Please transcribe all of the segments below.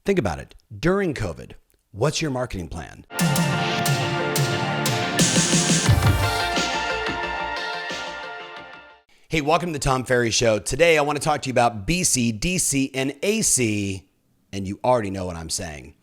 Think about it. During COVID, what's your marketing plan? Hey, welcome to the Tom Ferry Show. Today, I want to talk to you about BC, DC, and AC, and you already know what I'm saying.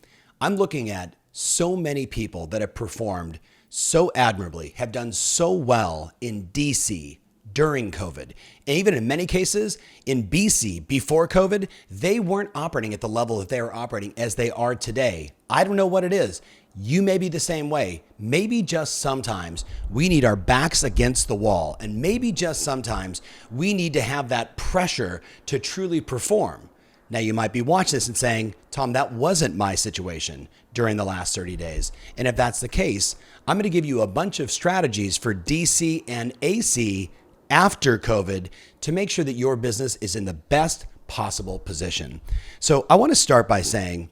I'm looking at so many people that have performed so admirably, have done so well in DC during COVID. And even in many cases, in BC before COVID, they weren't operating at the level that they are operating as they are today. I don't know what it is. You may be the same way. Maybe just sometimes we need our backs against the wall, and maybe just sometimes we need to have that pressure to truly perform. Now, you might be watching this and saying, Tom, that wasn't my situation during the last 30 days. And if that's the case, I'm going to give you a bunch of strategies for DC and AC after COVID to make sure that your business is in the best possible position. So I want to start by saying,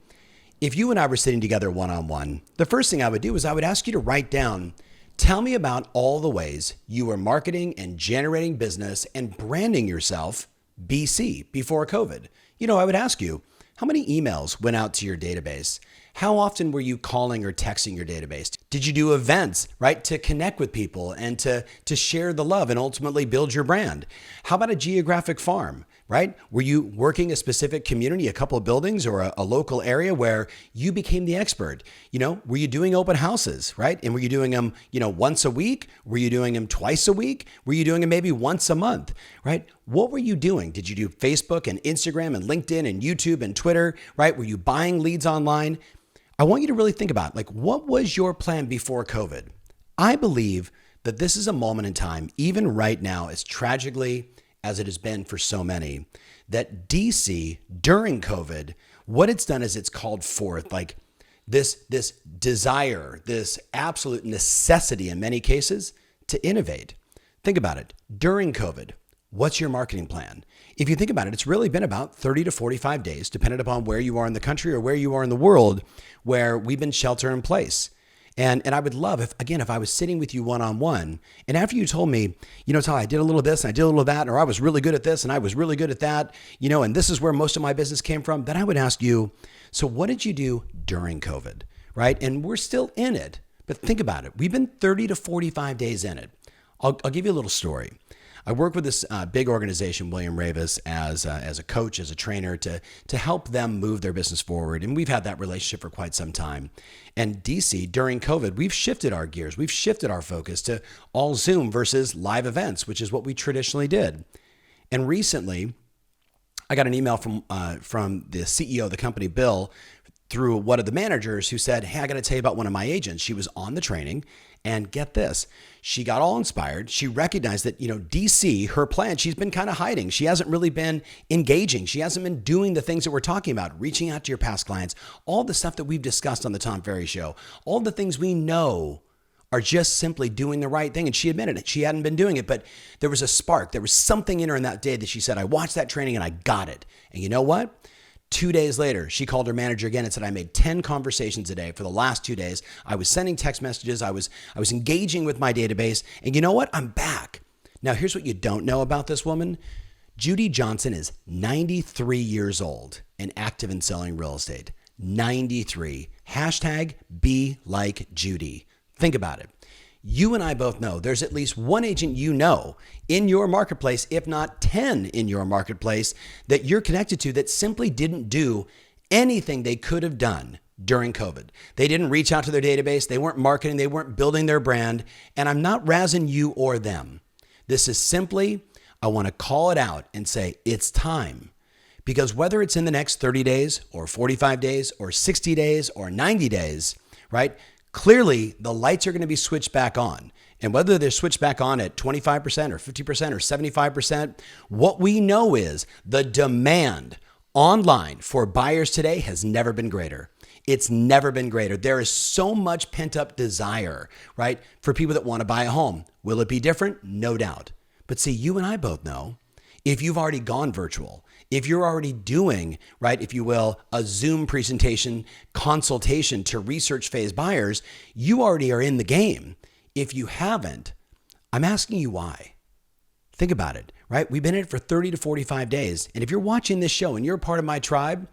if you and I were sitting together one-on-one, the first thing I would do is I would ask you to write down, tell me about all the ways you were marketing and generating business and branding yourself BC before COVID. I would ask you, how many emails went out to your database? How often were you calling or texting your database? Did you do events, right, to connect with people and to share the love and ultimately build your brand? How about a geographic farm, right? Were you working a specific community, a couple of buildings or a local area where you became the expert? Were you doing open houses, right? And were you doing them, once a week? Were you doing them twice a week? Were you doing them maybe once a month, right? What were you doing? Did you do Facebook and Instagram and LinkedIn and YouTube and Twitter, right? Were you buying leads online? I want you to really think about, what was your plan before COVID? I believe that this is a moment in time, even right now, as tragically as it has been for so many, that DC during COVID, what it's done is it's called forth this desire, this absolute necessity in many cases to innovate. Think about it. During COVID, what's your marketing plan? If you think about it, it's really been about 30 to 45 days, depending upon where you are in the country or where you are in the world, where we've been shelter in place. And I would love if I was sitting with you one-on-one, and after you told me, Ty, I did a little of this and I did a little of that, or I was really good at this and I was really good at that, and this is where most of my business came from, then I would ask you, so what did you do during COVID, right? And we're still in it, but think about it. We've been 30 to 45 days in it. I'll give you a little story. I work with this big organization, William Ravis, as a coach, as a trainer, to help them move their business forward. And we've had that relationship for quite some time. And DC, during COVID, we've shifted our gears. We've shifted our focus to all Zoom versus live events, which is what we traditionally did. And recently, I got an email from the CEO of the company, Bill, through one of the managers who said, hey, I got to tell you about one of my agents. She was on the training. And get this, she got all inspired. She recognized that, DC, her plan, she's been kind of hiding. She hasn't really been engaging. She hasn't been doing the things that we're talking about, reaching out to your past clients, all the stuff that we've discussed on the Tom Ferry Show, all the things we know are just simply doing the right thing. And she admitted it. She hadn't been doing it, but there was a spark. There was something in her in that day that she said, I watched that training and I got it. And you know what? 2 days later, she called her manager again and said, I made 10 conversations a day for the last 2 days. I was sending text messages. I was engaging with my database. And you know what? I'm back. Now, here's what you don't know about this woman. Judy Johnson is 93 years old and active in selling real estate. 93. Hashtag be like Judy. Think about it. You and I both know there's at least one agent in your marketplace, if not 10 in your marketplace, that you're connected to that simply didn't do anything they could have done during COVID. They didn't reach out to their database. They weren't marketing. They weren't building their brand. And I'm not razzing you or them. This is simply, I want to call it out and say it's time. Because whether it's in the next 30 days or 45 days or 60 days or 90 days, right? Clearly, the lights are going to be switched back on. And whether they're switched back on at 25% or 50% or 75%, what we know is the demand online for buyers today has never been greater. It's never been greater. There is so much pent-up desire, right, for people that want to buy a home. Will it be different? No doubt. But see, you and I both know if you've already gone virtual, if you're already doing, right, if you will, a Zoom presentation consultation to research phase buyers, you already are in the game. If you haven't, I'm asking you why. Think about it, right? We've been in it for 30 to 45 days. And if you're watching this show and you're a part of my tribe,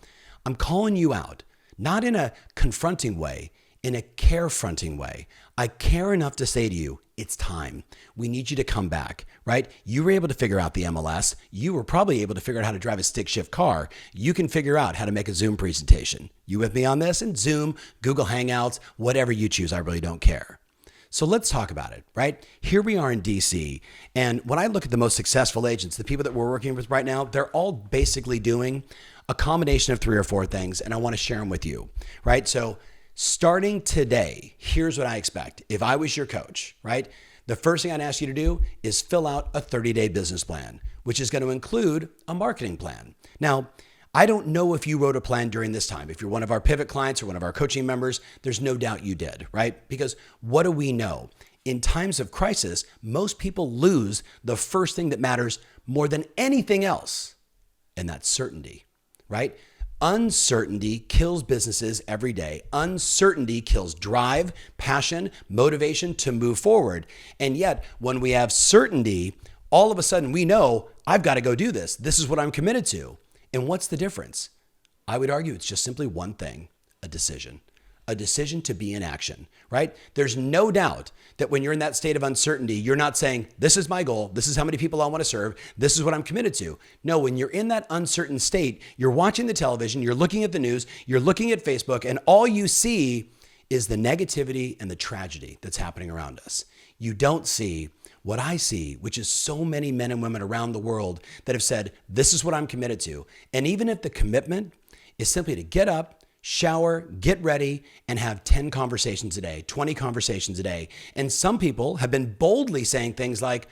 I'm calling you out. not in a confronting way, in a care-fronting way. I care enough to say to you, it's time. We need you to come back, right? You were able to figure out the MLS. You were probably able to figure out how to drive a stick shift car. You can figure out how to make a Zoom presentation. You with me on this? And Zoom, Google Hangouts, whatever you choose, I really don't care. So let's talk about it, right? Here we are in DC. And when I look at the most successful agents, the people that we're working with right now, they're all basically doing a combination of 3 or 4 things. And I want to share them with you, right? So starting today, here's what I expect. If I was your coach, right? The first thing I'd ask you to do is fill out a 30-day business plan, which is going to include a marketing plan. Now, I don't know if you wrote a plan during this time. If you're one of our pivot clients or one of our coaching members, there's no doubt you did, right? Because what do we know? In times of crisis, most people lose the first thing that matters more than anything else, and that's certainty, right? Uncertainty kills businesses every day. Uncertainty kills drive, passion, motivation to move forward. And yet, when we have certainty, all of a sudden we know, I've got to go do this. This is what I'm committed to. And what's the difference? I would argue it's just simply one thing, a decision to be in action, right? There's no doubt that when you're in that state of uncertainty, you're not saying, this is my goal. This is how many people I want to serve. This is what I'm committed to. No, when you're in that uncertain state, you're watching the television, you're looking at the news, you're looking at Facebook, and all you see is the negativity and the tragedy that's happening around us. You don't see what I see, which is so many men and women around the world that have said, this is what I'm committed to. And even if the commitment is simply to get up, shower, get ready, and have 10 conversations a day, 20 conversations a day. And some people have been boldly saying things like,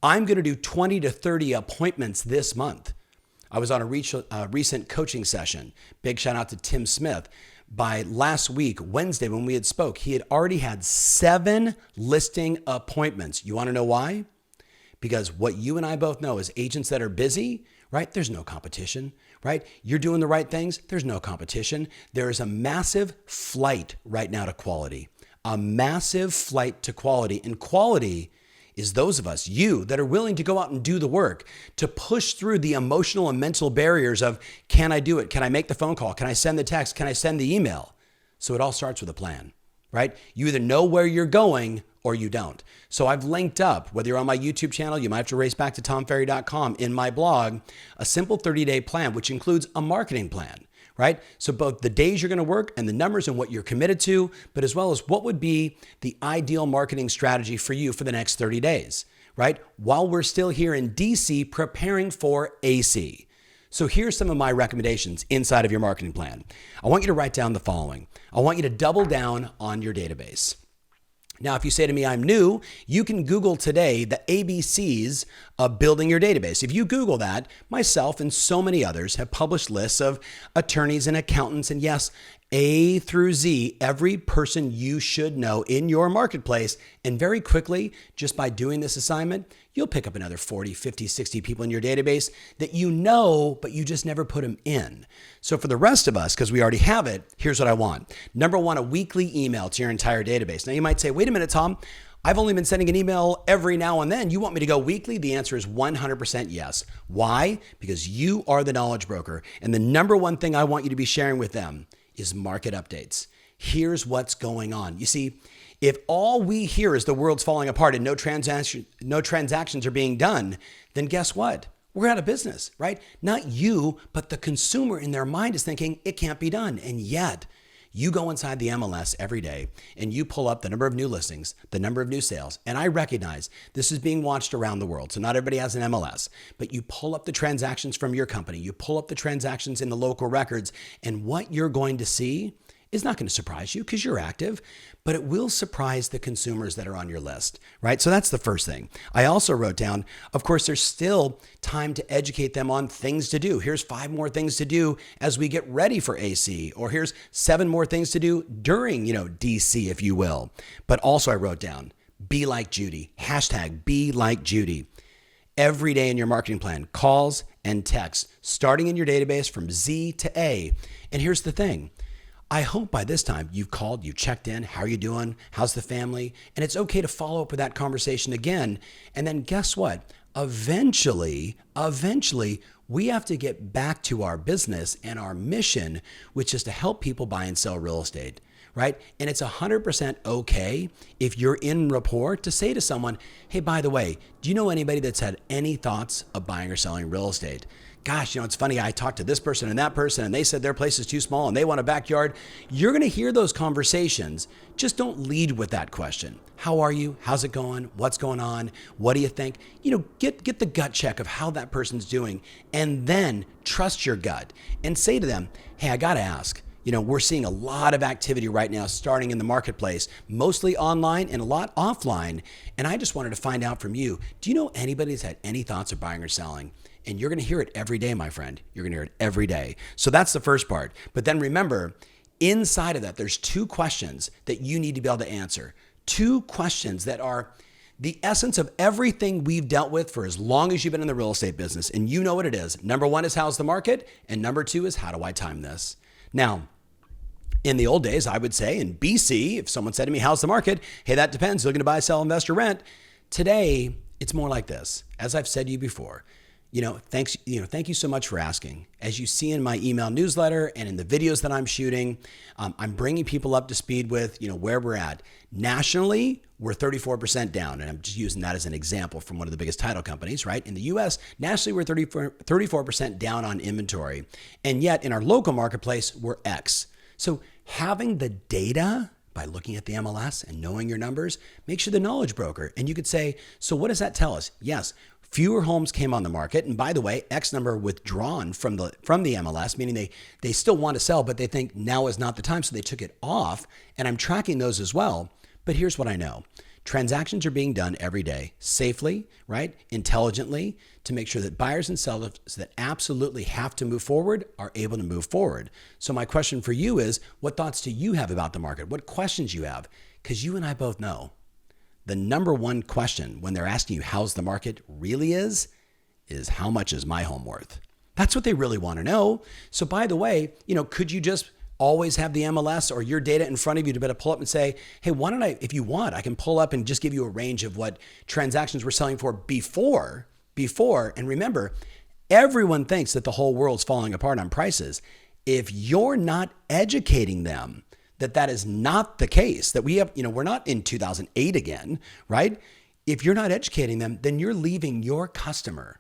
I'm going to do 20 to 30 appointments this month. I was on a recent coaching session. Big shout out to Tim Smith. By last week, Wednesday, when we had spoke, he had already had 7 listing appointments. You want to know why? Because what you and I both know is agents that are busy, right? There's no competition, right? You're doing the right things. There's no competition. There is a massive flight right now to quality, a massive flight to quality. And quality is those of us, you, that are willing to go out and do the work, to push through the emotional and mental barriers of, can I do it? Can I make the phone call? Can I send the text? Can I send the email? So it all starts with a plan, right? You either know where you're going or you don't. So I've linked up, whether you're on my YouTube channel, you might have to race back to tomferry.com, in my blog, a simple 30-day plan, which includes a marketing plan, right? So both the days you're going to work and the numbers and what you're committed to, but as well as what would be the ideal marketing strategy for you for the next 30 days, right? While we're still here in DC preparing for AC. So here's some of my recommendations inside of your marketing plan. I want you to write down the following. I want you to double down on your database. Now, if you say to me, I'm new, you can Google today the ABCs of building your database. If you Google that, myself and so many others have published lists of attorneys and accountants, and yes, A through Z, every person you should know in your marketplace. And very quickly, just by doing this assignment, you'll pick up another 40, 50, 60 people in your database that you know, but you just never put them in. So for the rest of us, because we already have it, here's what I want. Number one, a weekly email to your entire database. Now you might say, wait a minute, Tom, I've only been sending an email every now and then. You want me to go weekly? The answer is 100% yes. Why? Because you are the knowledge broker. And the number one thing I want you to be sharing with them is market updates. Here's what's going on. You see, if all we hear is the world's falling apart and no transactions are being done, then guess what? We're out of business, right? Not you, but the consumer in their mind is thinking it can't be done. And yet, you go inside the MLS every day and you pull up the number of new listings, the number of new sales. And I recognize this is being watched around the world. So not everybody has an MLS, but you pull up the transactions from your company. You pull up the transactions in the local records, and what you're going to see is not going to surprise you because you're active, but it will surprise the consumers that are on your list, right? So that's the first thing. I also wrote down, of course, there's still time to educate them on things to do. Here's 5 more things to do as we get ready for AC, or here's 7 more things to do during, DC, if you will. But also I wrote down, be like Judy, hashtag be like Judy. Every day in your marketing plan, calls and texts, starting in your database from Z to A. And here's the thing. I hope by this time you've called, you checked in, how are you doing? How's the family? And it's okay to follow up with that conversation again. And then guess what? Eventually, We have to get back to our business and our mission, which is to help people buy and sell real estate, right? And it's 100% okay if you're in rapport to say to someone, hey, by the way, do you know anybody that's had any thoughts of buying or selling real estate? Gosh, it's funny, I talked to this person and they said their place is too small and they want a backyard. You're going to hear those conversations. Just don't lead with that question. How are you? How's it going? What's going on? What do you think? Get the gut check of how that person's doing, and then trust your gut and say to them, hey, I got to ask. We're seeing a lot of activity right now starting in the marketplace, mostly online and a lot offline. And I just wanted to find out from you, do you know anybody that's had any thoughts of buying or selling? And you're going to hear it every day, my friend. You're going to hear it every day. So that's the first part. But then remember, inside of that, there's 2 questions that you need to be able to answer. 2 questions that are the essence of everything we've dealt with for as long as you've been in the real estate business. And you know what it is. Number 1 is how's the market? And number 2 is how do I time this? Now, in the old days, I would say in BC, if someone said to me, how's the market? Hey, that depends. Looking to buy, sell, invest, or rent. Today, it's more like this. As I've said to you before, thank you so much for asking. As you see in my email newsletter and in the videos that I'm shooting, I'm bringing people up to speed with, where we're at. Nationally, we're 34% down. And I'm just using that as an example from one of the biggest title companies, right? In the US, nationally, we're 34% down on inventory. And yet in our local marketplace, we're X. So having the data by looking at the MLS and knowing your numbers makes you the knowledge broker. And you could say, so what does that tell us? Yes, fewer homes came on the market. And by the way, X number withdrawn from the MLS, meaning they still want to sell, but they think now is not the time. So they took it off, and I'm tracking those as well. But here's what I know. Transactions are being done every day safely, right? Intelligently, to make sure that buyers and sellers that absolutely have to move forward are able to move forward. So my question for you is, what thoughts do you have about the market? What questions you have? Because you and I both know the number 1 question when they're asking you how's the market really is how much is my home worth? That's what they really want to know. So by the way, could you just always have the MLS or your data in front of you to be able to pull up and say, hey, why don't if you want, I can pull up and just give you a range of what transactions we're selling for before. And remember, everyone thinks that the whole world's falling apart on prices. If you're not educating them that is not the case, that we have, we're not in 2008 again, right? If you're not educating them, then you're leaving your customer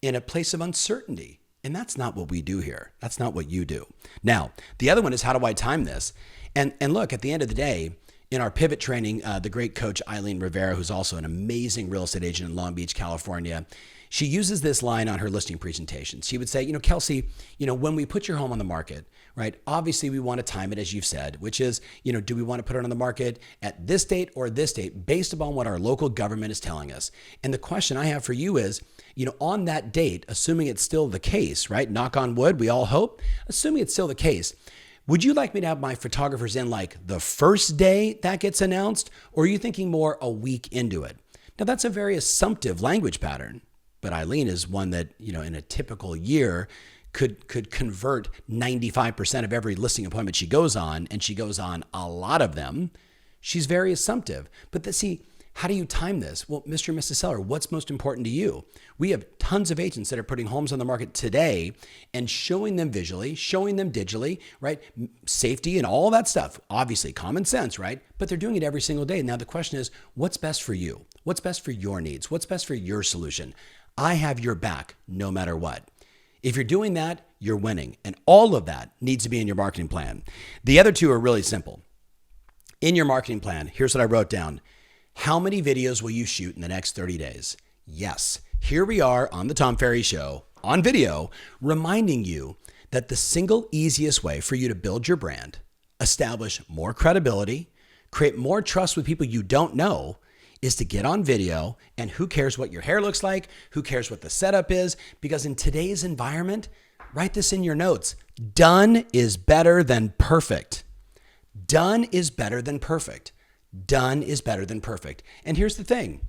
in a place of uncertainty. And that's not what we do here. That's not what you do. Now, the other one is how do I time this? And look, at the end of the day, in our pivot training, the great coach Eileen Rivera, who's also an amazing real estate agent in Long Beach, California, she uses this line on her listing presentation. She would say, Kelsey, when we put your home on the market, right? Obviously, we want to time it, as you've said, which is, do we want to put it on the market at this date or this date based upon what our local government is telling us? And the question I have for you is, on that date, assuming it's still the case, right? Knock on wood, we all hope, assuming it's still the case, would you like me to have my photographers in like the first day that gets announced? Or are you thinking more a week into it? Now, that's a very assumptive language pattern. But Eileen is one that, in a typical year could convert 95% of every listing appointment she goes on, and she goes on a lot of them. She's very assumptive. But see, how do you time this? Well, Mr. and Mrs. Seller, what's most important to you? We have tons of agents that are putting homes on the market today and showing them visually, showing them digitally, right? Safety and all that stuff, obviously common sense, right? But they're doing it every single day. Now the question is, what's best for you? What's best for your needs? What's best for your solution? I have your back no matter what. If you're doing that, you're winning. And all of that needs to be in your marketing plan. The other 2 are really simple. In your marketing plan, here's what I wrote down. How many videos will you shoot in the next 30 days? Yes, here we are on the Tom Ferry Show on video, reminding you that the single easiest way for you to build your brand, establish more credibility, create more trust with people you don't know, is to get on video. And who cares what your hair looks like? Who cares what the setup is? Because in today's environment, write this in your notes. Done is better than perfect. Done is better than perfect. Done is better than perfect. And here's the thing.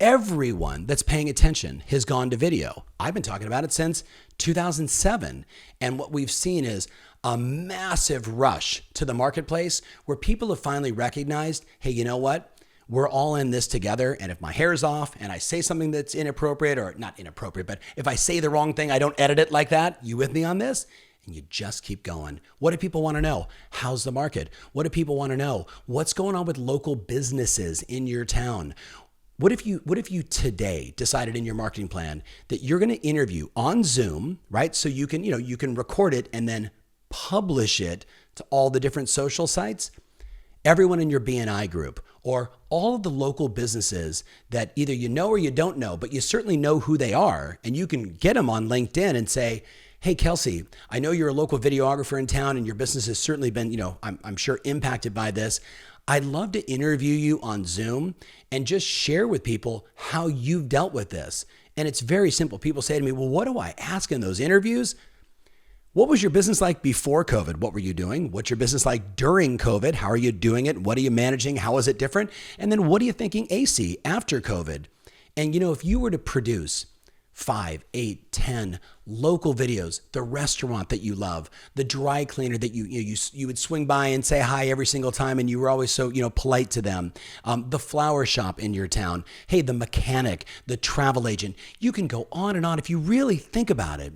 Everyone that's paying attention has gone to video. I've been talking about it since 2007. And what we've seen is a massive rush to the marketplace where people have finally recognized, hey, you know what? we're all in this together. And if my hair's off and I say something that's inappropriate, or not inappropriate, but if I say the wrong thing, I don't edit it like that. You with me on this? And you just keep going. What do people want to know? How's the market? What do people want to know? What's going on with local businesses in your town? What if you today decided in your marketing plan that you're going to interview on Zoom, right? So you can record it and then publish it to all the different social sites. Everyone in your BNI group, or all of the local businesses that either you know or you don't know, but you certainly know who they are, and you can get them on LinkedIn and say, hey, Kelsey, I know you're a local videographer in town and your business has certainly been, I'm sure impacted by this. I'd love to interview you on Zoom and just share with people how you've dealt with this. And it's very simple. People say to me, well, what do I ask in those interviews? What was your business like before COVID? What were you doing? What's your business like during COVID? How are you doing it? What are you managing? How is it different? And then what are you thinking AC after COVID? And if you were to produce 5, 8, 10 local videos, the restaurant that you love, the dry cleaner that you would swing by and say hi every single time, and you were always so polite to them, the flower shop in your town, hey, the mechanic, the travel agent, you can go on and on. If you really think about it,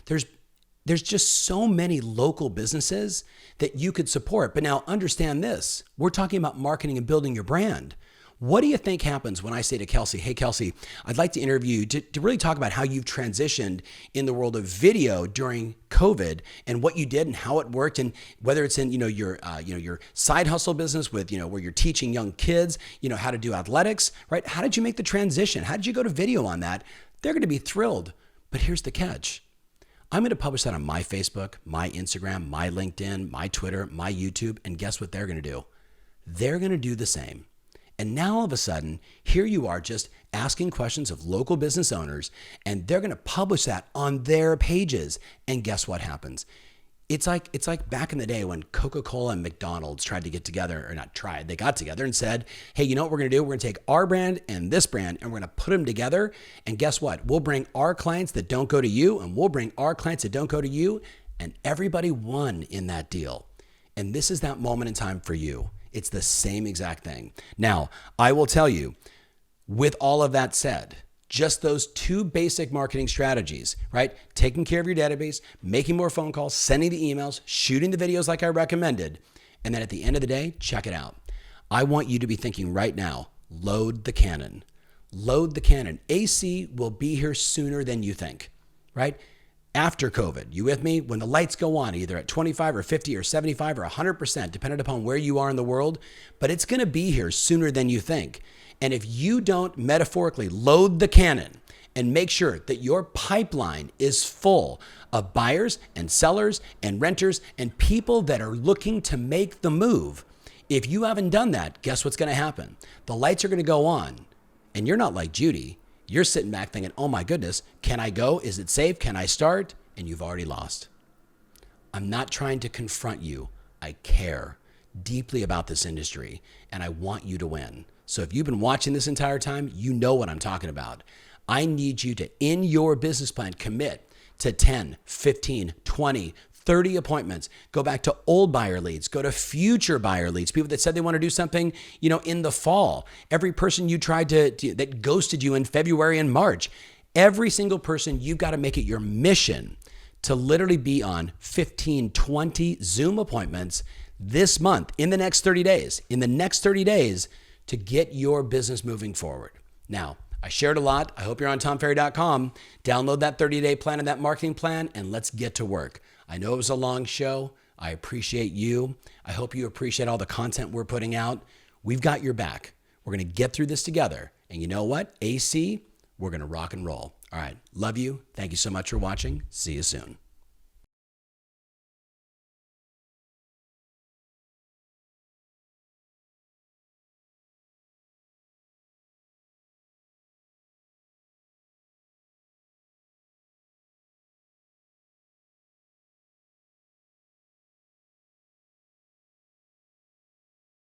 there's just so many local businesses that you could support. But now understand this, we're talking about marketing and building your brand. What do you think happens when I say to Kelsey, hey, Kelsey, I'd like to interview you to really talk about how you've transitioned in the world of video during COVID and what you did and how it worked, and whether it's in, your side hustle business with, where you're teaching young kids, how to do athletics, right? How did you make the transition? How did you go to video on that? They're going to be thrilled. But here's the catch. I'm going to publish that on my Facebook, my Instagram, my LinkedIn, my Twitter, my YouTube, and guess what they're going to do? They're going to do the same. And now all of a sudden, here you are just asking questions of local business owners, and they're going to publish that on their pages. And guess what happens? It's like back in the day when Coca-Cola and McDonald's tried to get together, or not tried, they got together and said, hey, you know what we're going to do? We're going to take our brand and this brand, and we're going to put them together. And guess what? We'll bring our clients that don't go to you, and we'll bring our clients that don't go to you. And everybody won in that deal. And this is that moment in time for you. It's the same exact thing. Now, I will tell you, with all of that said, just those two basic marketing strategies, right? Taking care of your database, making more phone calls, sending the emails, shooting the videos like I recommended, and then at the end of the day, check it out. I want you to be thinking right now, load the cannon. Load the cannon. AC will be here sooner than you think, right? After COVID, you with me? When the lights go on, either at 25 or 50 or 75 or 100%, depending upon where you are in the world, but it's going to be here sooner than you think. And if you don't metaphorically load the cannon and make sure that your pipeline is full of buyers and sellers and renters and people that are looking to make the move, if you haven't done that, guess what's going to happen? The lights are going to go on, and you're not like Judy. You're sitting back thinking, oh my goodness, can I go? Is it safe? Can I start? And you've already lost. I'm not trying to confront you. I care deeply about this industry, and I want you to win. So if you've been watching this entire time, you know what I'm talking about. I need you to, in your business plan, commit to 10, 15, 20, 30 appointments. Go back to old buyer leads. Go to future buyer leads. People that said they want to do something, in the fall. Every person you tried that ghosted you in February and March. Every single person, you've got to make it your mission to literally be on 15, 20 Zoom appointments this month, in the next 30 days. In the next 30 days to get your business moving forward. Now, I shared a lot. I hope you're on tomferry.com. Download that 30-day plan and that marketing plan, and let's get to work. I know it was a long show. I appreciate you. I hope you appreciate all the content we're putting out. We've got your back. We're going to get through this together. And you know what? AC, we're going to rock and roll. All right. Love you. Thank you so much for watching. See you soon.